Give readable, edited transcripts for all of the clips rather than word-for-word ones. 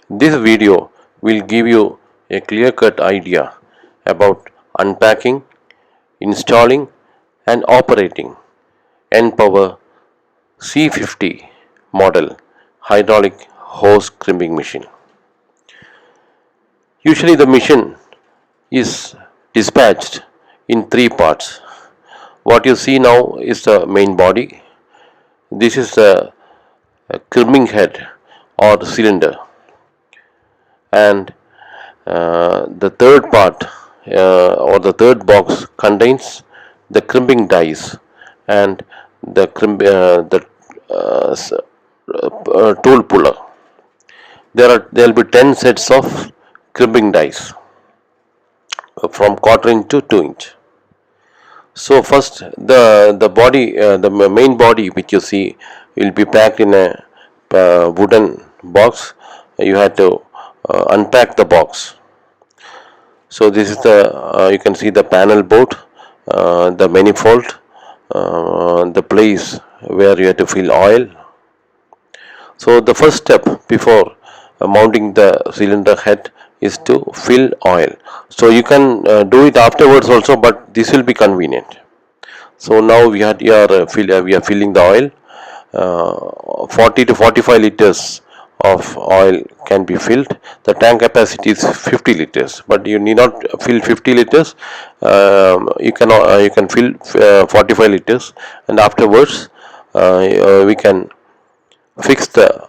This video will give you a clear-cut idea about unpacking, installing and operating N-Power C50 model hydraulic hose crimping machine. Usually the machine is dispatched in three parts. What you see now is the main body. This is the crimping head or cylinder, and the third part or the third box contains the crimping dies and the tool puller. There will be 10 sets of crimping dies from quarter inch to 2 inch. So first the body the main body which you see will be packed in a wooden box. You have to unpack the box. So this is the you can see the panel board, the manifold, the place where you have to fill oil. So the first step before mounting the cylinder head is to fill oil. So you can do it afterwards also, but this will be convenient. So now we are filling the oil. 40 to 45 liters of oil can be filled. The tank capacity is 50 liters, but you need not fill 50 liters. You can fill 45 liters, and afterwards we can fix the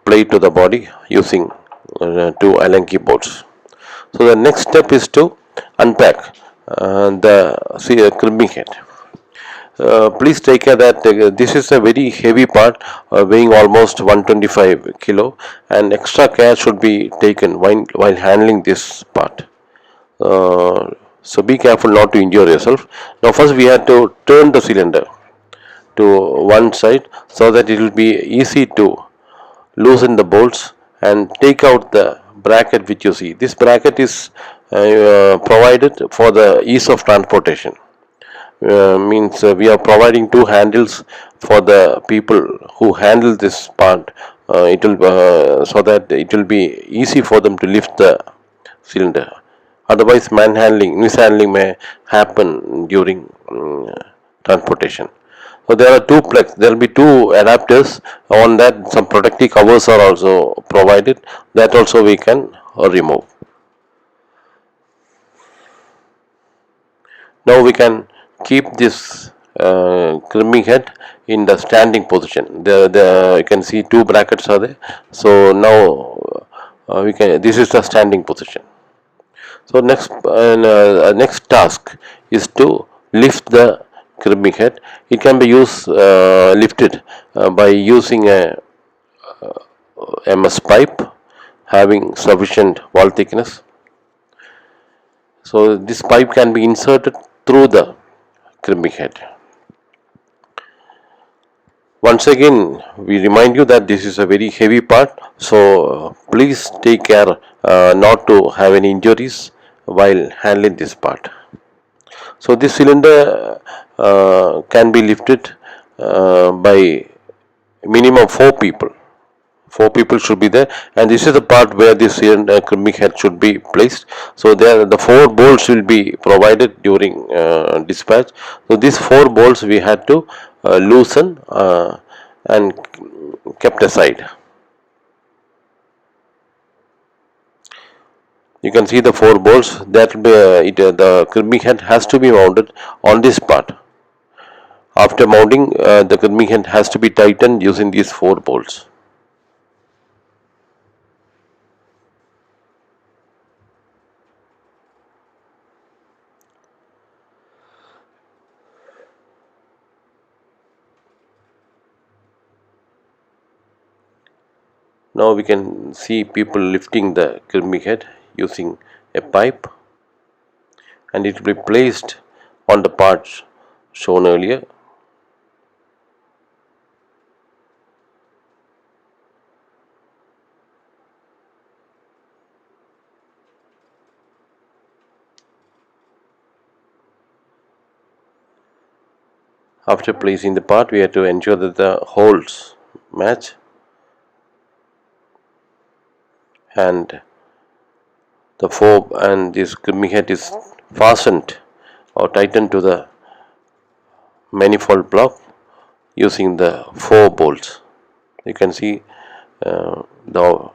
plate to the body using two Allen keyboards. So the next step is to unpack the crimping head. Please take care that this is a very heavy part, weighing almost 125 kilo, and extra care should be taken while handling this part. So be careful not to injure yourself. Now first we have to turn the cylinder to one side so that it will be easy to loosen the bolts and take out the bracket which you see. This bracket is provided for the ease of transportation. Means we are providing two handles for the people who handle this part. It will so that it will be easy for them to lift the cylinder. Otherwise, mishandling may happen during transportation. So there are two plugs. There will be two adapters on that. Some protective covers are also provided. That also we can remove. Now we can keep this crimping head in the standing position. You can see two brackets are there. So now we can. This is the standing position. So next task is to lift the crimping head. It can be lifted by using a MS pipe having sufficient wall thickness. So this pipe can be inserted through the crimping head. Once again, we remind you that this is a very heavy part, so please take care not to have any injuries while handling this part. So this cylinder can be lifted by minimum 4 people. 4 people should be there, and this is the part where this crimping head should be placed. So there the 4 bolts will be provided during dispatch. So these 4 bolts we had to loosen and kept aside. You can see the 4 bolts that the crimping head has to be mounted on this part. After mounting, the crimping head has to be tightened using these 4 bolts. Now we can see people lifting the crimping head using a pipe, and it will be placed on the parts shown earlier. After placing the part, we have to ensure that the holes match. and the fob and this crimping head is fastened or tightened to the manifold block using the four bolts. You can see the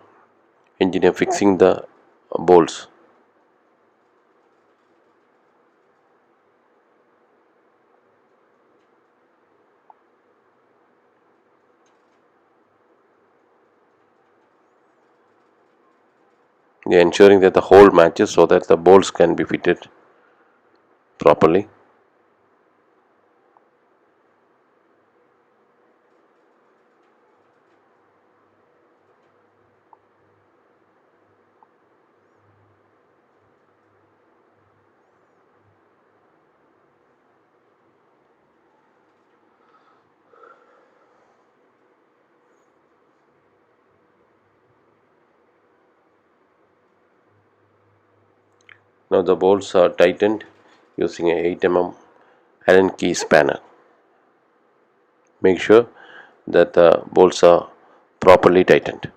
engineer fixing the bolts. They are ensuring that the hole matches so that the bolts can be fitted properly. Now the bolts are tightened using a 8 mm Allen key spanner. Make sure that the bolts are properly tightened.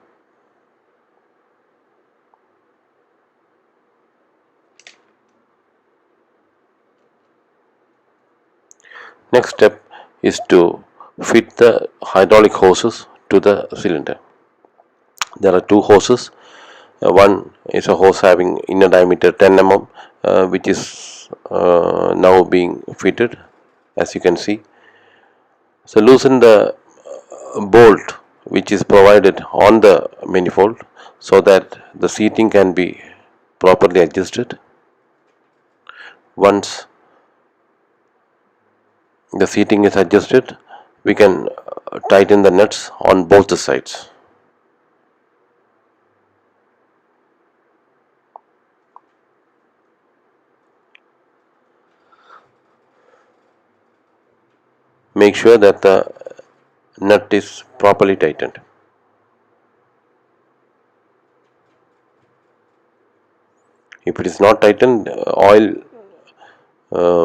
Next step is to fit the hydraulic hoses to the cylinder. There are two hoses. One is a hose having inner diameter 10 mm, which is now being fitted, as you can see. So loosen the bolt which is provided on the manifold so that the seating can be properly adjusted. Once the seating is adjusted, we can tighten the nuts on both the sides. Make sure that the nut is properly tightened. If it is not tightened, oil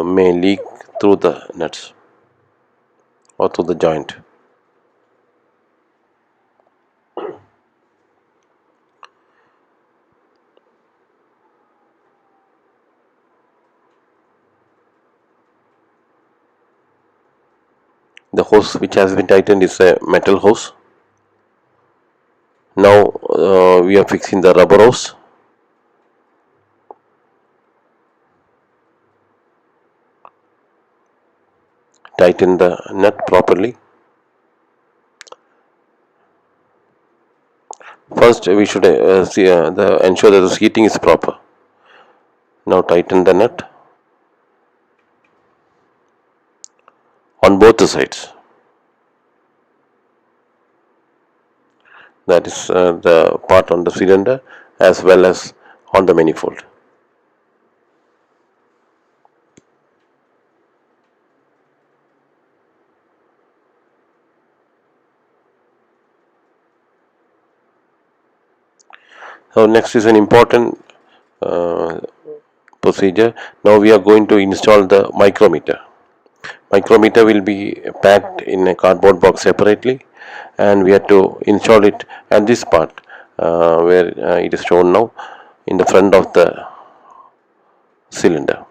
may leak through the nuts or through the joint. The hose which has been tightened is a metal hose. Now we are fixing the rubber hose. Tighten the nut properly. First, we should ensure that the seating is proper. Now tighten the nut on both the sides. That is the part on the cylinder as well as on the manifold. So next is an important procedure. Now we are going to install the micrometer. Micrometer will be packed in a cardboard box separately, and we have to install it at this part where it is shown now in the front of the cylinder.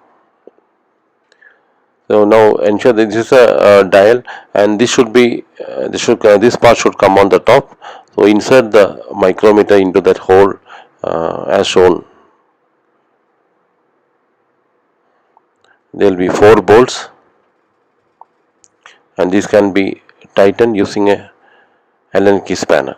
So now ensure that this is a dial, and this should be this part should come on the top. So insert the micrometer into that hole as shown. There will be 4 bolts, and these can be tightened using a Allen key spanner.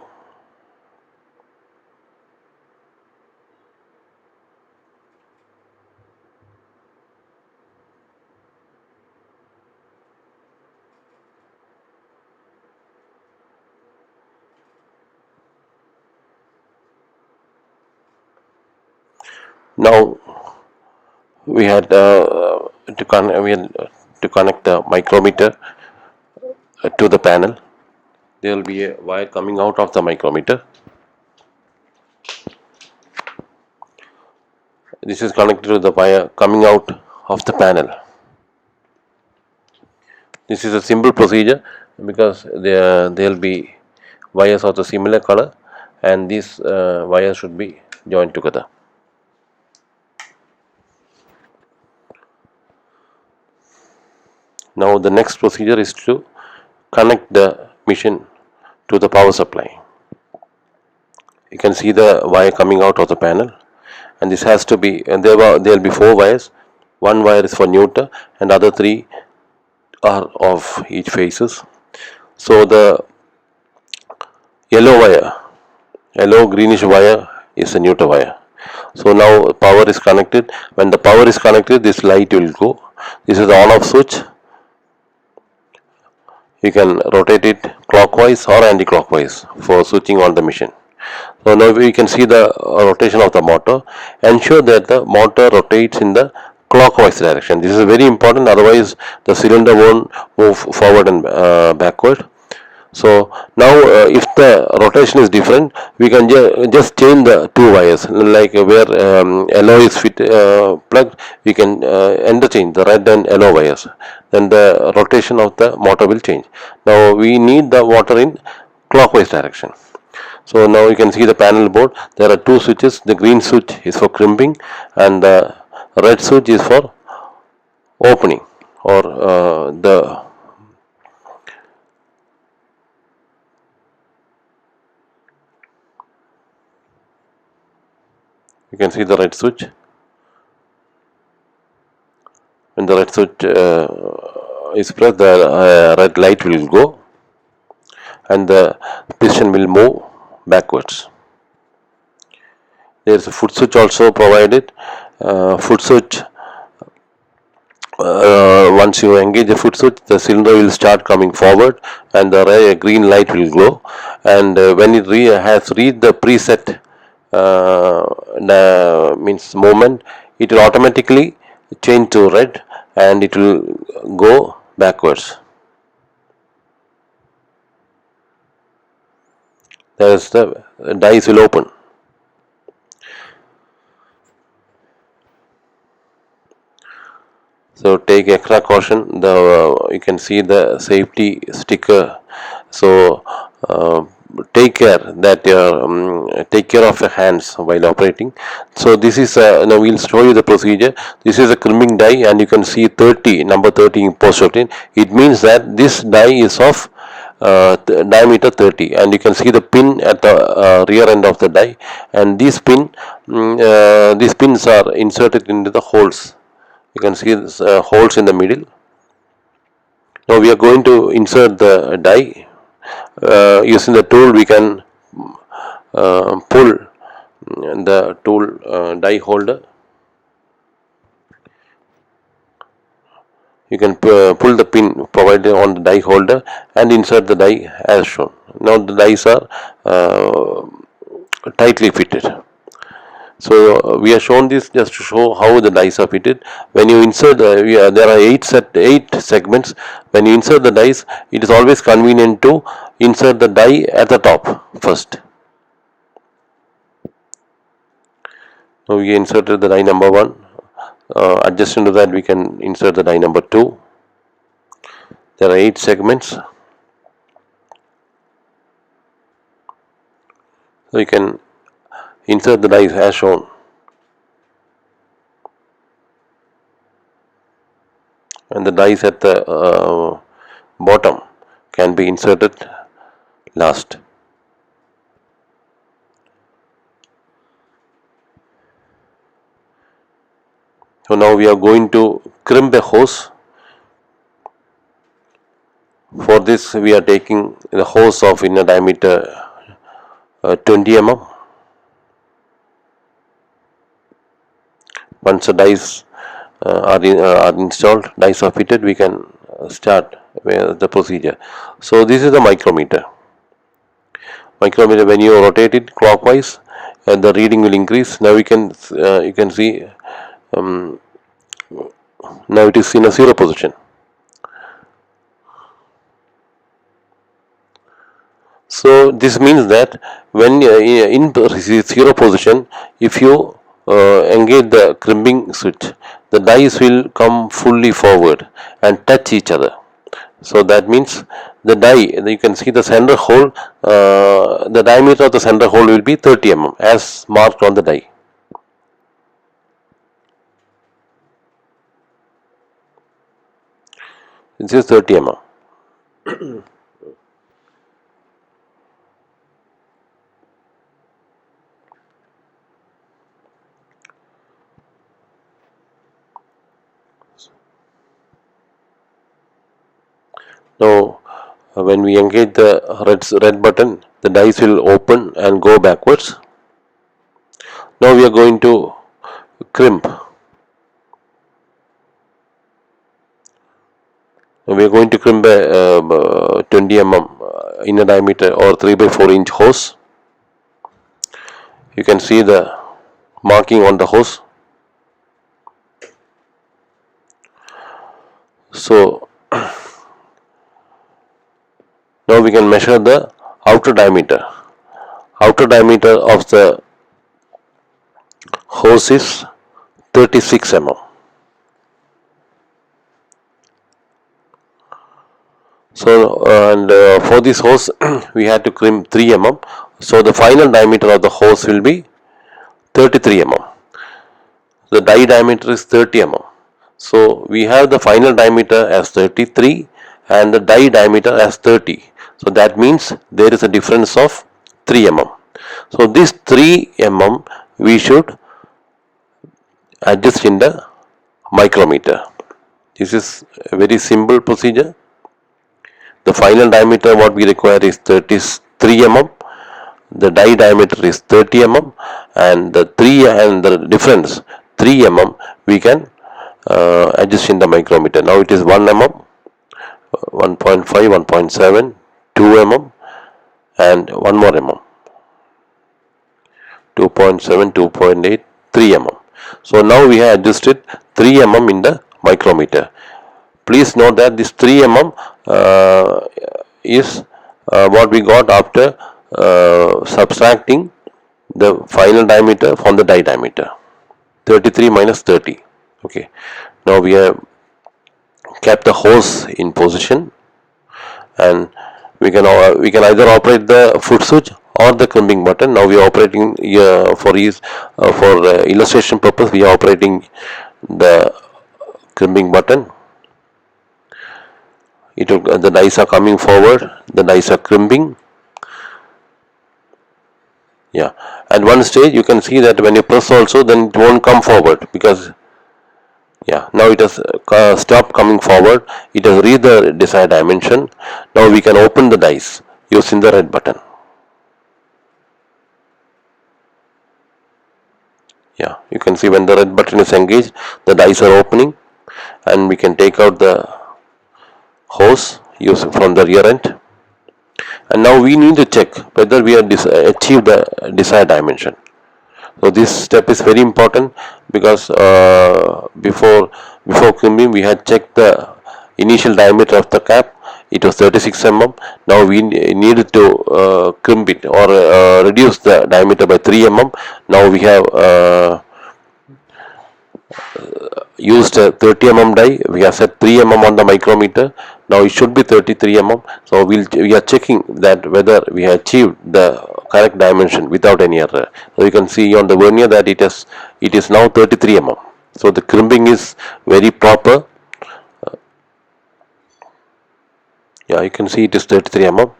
Now we had to connect the micrometer to the panel. There will be a wire coming out of the micrometer. This is connected to the wire coming out of the panel. This is a simple procedure because there will be wires of the similar color, and these wires should be joined together. Now the next procedure is to connect the machine to the power supply. You can see the wire coming out of the panel, and this has to be, and there will be 4 wires. One wire is for neutral and other 3 are of each phases. So the yellow greenish wire is a neutral wire. So now power is connected. When the power is connected, this light will go. This is the on off switch. You can rotate it clockwise or anti-clockwise for switching on the machine. So now we can see the rotation of the motor. Ensure that the motor rotates in the clockwise direction. This is very important, otherwise the cylinder won't move forward and backward. So now if the rotation is different, we can just change the 2 wires, like where yellow is plugged, we can interchange the red and yellow wires. Then the rotation of the motor will change. Now we need the motor in clockwise direction. So now you can see the panel board. There are 2 switches. The green switch is for crimping and the red switch is for opening, or you can see the red switch. When the red switch is pressed, the red light will go and the piston will move backwards. There is a foot switch also provided. Foot switch, once you engage the foot switch, the cylinder will start coming forward and the green light will glow, and when it has reached the preset means movement, it will automatically change to red and it will go backwards. There's the dice will open. So take extra caution. You can see the safety sticker. So take care that take care of your hands while operating. So this is now we'll show you the procedure. This is a crimping die, and you can see 30, number 30 imposed 15. It means that this die is of diameter 30, and you can see the pin at the rear end of the die, and these pins are inserted into the holes. You can see this, holes in the middle. Now we are going to insert the die. Using the tool, we can pull the tool die holder. You can pull the pin provided on the die holder and insert the die as shown. Now the dies are tightly fitted. So we have shown this just to show how the dies are fitted. When you insert, there are 8 segments. When you insert the dies, it is always convenient to insert the die at the top first. Now we inserted the die number 1. Adjacent to that, we can insert the die number 2. There are 8 segments. So you can insert the dies as shown. And the dies at the bottom can be inserted last. So now we are going to crimp the hose. For this, we are taking the hose of inner diameter 20 mm. Once the dies are installed, dies are fitted, we can start the procedure. So this is the micrometer. Micrometer, when you rotate it clockwise, the reading will increase. Now you can see now it is in a 0 position. So this means that when in 0 position, if you engage the crimping switch, the dies will come fully forward and touch each other. So that means the die, you can see the center hole, the diameter of the center hole will be 30 mm as marked on the die. This is 30 mm. Now, when we engage the red button, the dice will open and go backwards. Now we are going to crimp. We are going to crimp a 20 mm inner diameter or 3 by 4 inch hose. You can see the marking on the hose. So now we can measure the outer diameter. Outer diameter of the hose is 36 mm. So for this hose we had to crimp 3 mm. So the final diameter of the hose will be 33 mm. The die diameter is 30 mm. So we have the final diameter as 33 and the die diameter as 30. So that means there is a difference of 3 mm. So this 3 mm we should adjust in the micrometer. This is a very simple procedure. The final diameter what we require is 33 mm. The die diameter is 30 mm and the difference 3 mm we can adjust in the micrometer. Now it is 1 mm, 1.5, 1.7, 2 mm and 1 more mm, 2.7, 2.8, 3 mm. So now we have adjusted 3 mm in the micrometer. Please note that this 3 mm is what we got after subtracting the final diameter from the die diameter. 33 minus 30. Okay. Now we have kept the hose in position, and we can either operate the foot switch or the crimping button. Now we are operating for illustration purpose. We are operating the crimping button. The dice are coming forward. The dice are crimping. Yeah, at one stage you can see that when you press also, then it won't come forward because now it has stopped coming forward. It has reached the desired dimension. Now we can open the dice using the red button. Yeah, you can see when the red button is engaged, the dice are opening, and we can take out the hose using from the rear end. And now we need to check whether we have achieved the desired dimension. So this step is very important because before crimping we had checked the initial diameter of the cap. It was 36 mm. Now we needed to crimp it or reduce the diameter by 3 mm. Now we have used a 30 mm die. We have set 3 mm on the micrometer. Now it should be 33 mm. So we are checking that whether we have achieved the correct dimension without any error. So you can see on the vernier that it is now 33 mm. So the crimping is very proper. Yeah, you can see it is 33 mm.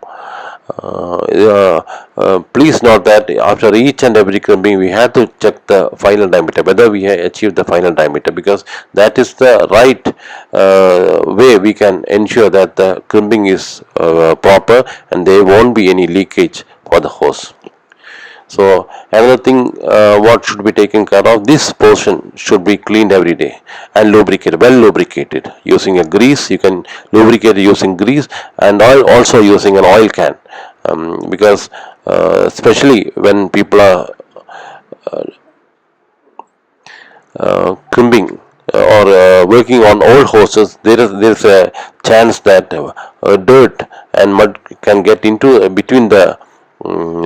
Please note that after each and every crimping we have to check the final diameter, whether we have achieved the final diameter, because that is the right way we can ensure that the crimping is proper and there won't be any leakage for the hose. So another thing what should be taken care of, this portion should be cleaned every day and lubricated, well lubricated using a grease. You can lubricate using grease and oil, also using an oil can, because especially when people are crimping or working on old hoses, there is a chance that dirt and mud can get into between the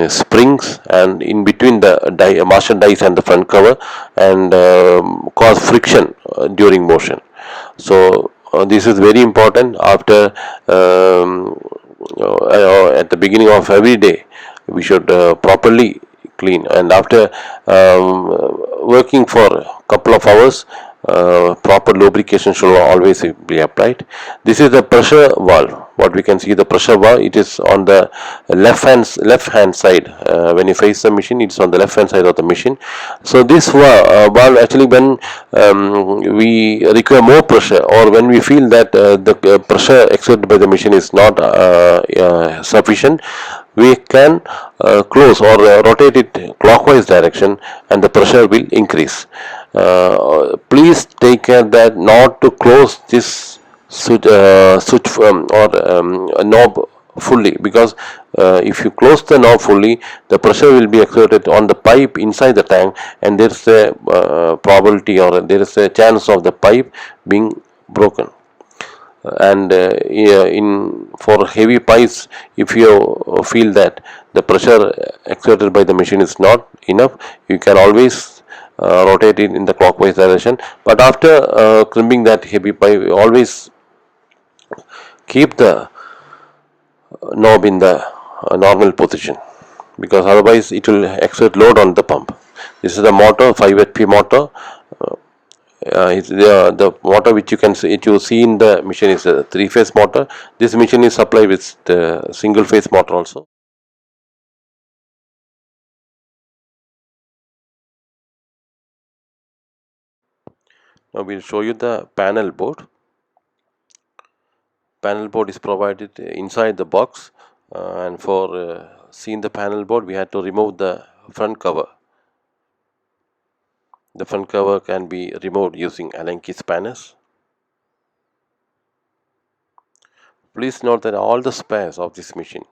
springs and in between the master dice and the front cover and cause friction during motion. So this is very important. After at the beginning of every day, we should properly clean, and after working for a couple of hours, proper lubrication should always be applied. This is the pressure valve. What we can see, the pressure valve, it is on the left hand side. When you face the machine, it's on the left hand side of the machine. So this valve actually, when we require more pressure, or when we feel that the pressure exerted by the machine is not sufficient, we can close or rotate it clockwise direction, and the pressure will increase. Please take care that not to close this switch or knob fully, because if you close the knob fully, the pressure will be exerted on the pipe inside the tank, and there is a probability, or there is a chance of the pipe being broken. And yeah, in for heavy pipes, if you feel that the pressure exerted by the machine is not enough, you can always rotate it in the clockwise direction. But after crimping that heavy pipe, always keep the knob in the normal position, because otherwise it will exert load on the pump. This is the motor, 5 HP motor. It's the motor which you see in the machine is a 3-phase motor. This machine is supplied with the single phase motor also. Now we'll show you the panel board. Panel board is provided inside the box, and for seeing the panel board, we had to remove the front cover. The front cover can be removed using Allen key spanners. Please note that all the spares of this machine,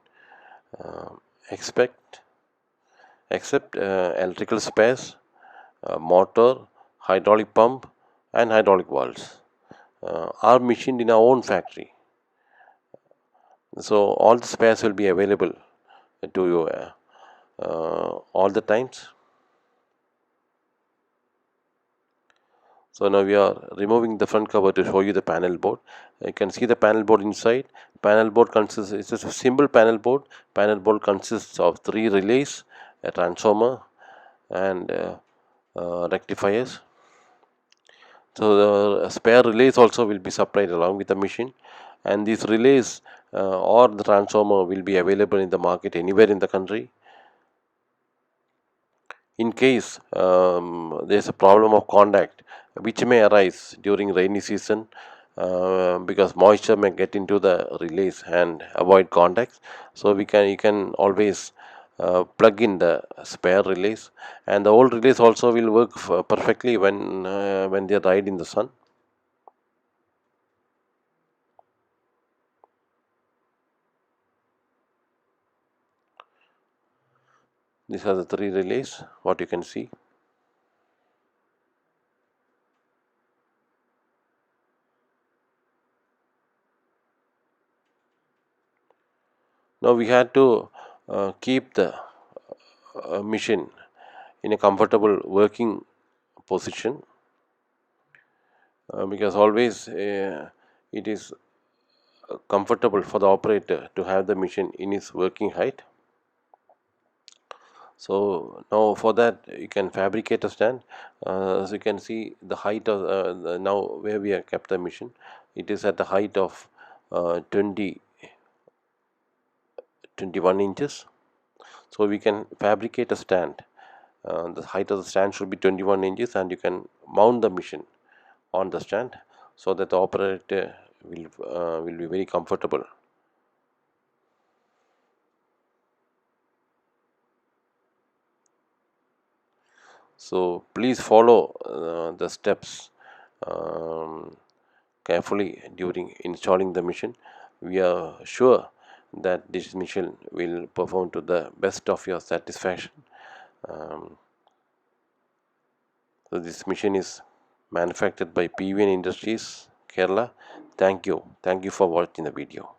uh, expect except electrical spares, motor, hydraulic pump, and hydraulic valves, are machined in our own factory. So all the spares will be available to you all the times. So now we are removing the front cover to show you the panel board. You can see the panel board inside. Panel board consists, it's a simple panel board. Panel board consists of 3 relays, a transformer, and rectifiers. So the spare relays also will be supplied along with the machine, and these relays or the transformer will be available in the market anywhere in the country. In case there is a problem of contact which may arise during rainy season, because moisture may get into the relays and avoid contacts, so you can always plug in the spare relays, and the old relays also will work perfectly when they are dried in the sun. These are the 3 relays, what you can see. Now we had to keep the machine in a comfortable working position, because always it is comfortable for the operator to have the machine in its working height. So now for that you can fabricate a stand. As you can see, the height of now where we have kept the machine, it is at the height of 21 inches. So we can fabricate a stand. The height of the stand should be 21 inches, and you can mount the machine on the stand so that the operator will be very comfortable. So please follow the steps um, carefully during installing the machine. We are sure that this machine will perform to the best of your satisfaction. Um, so this machine is manufactured by PVN Industries, Kerala. Thank you for watching the video.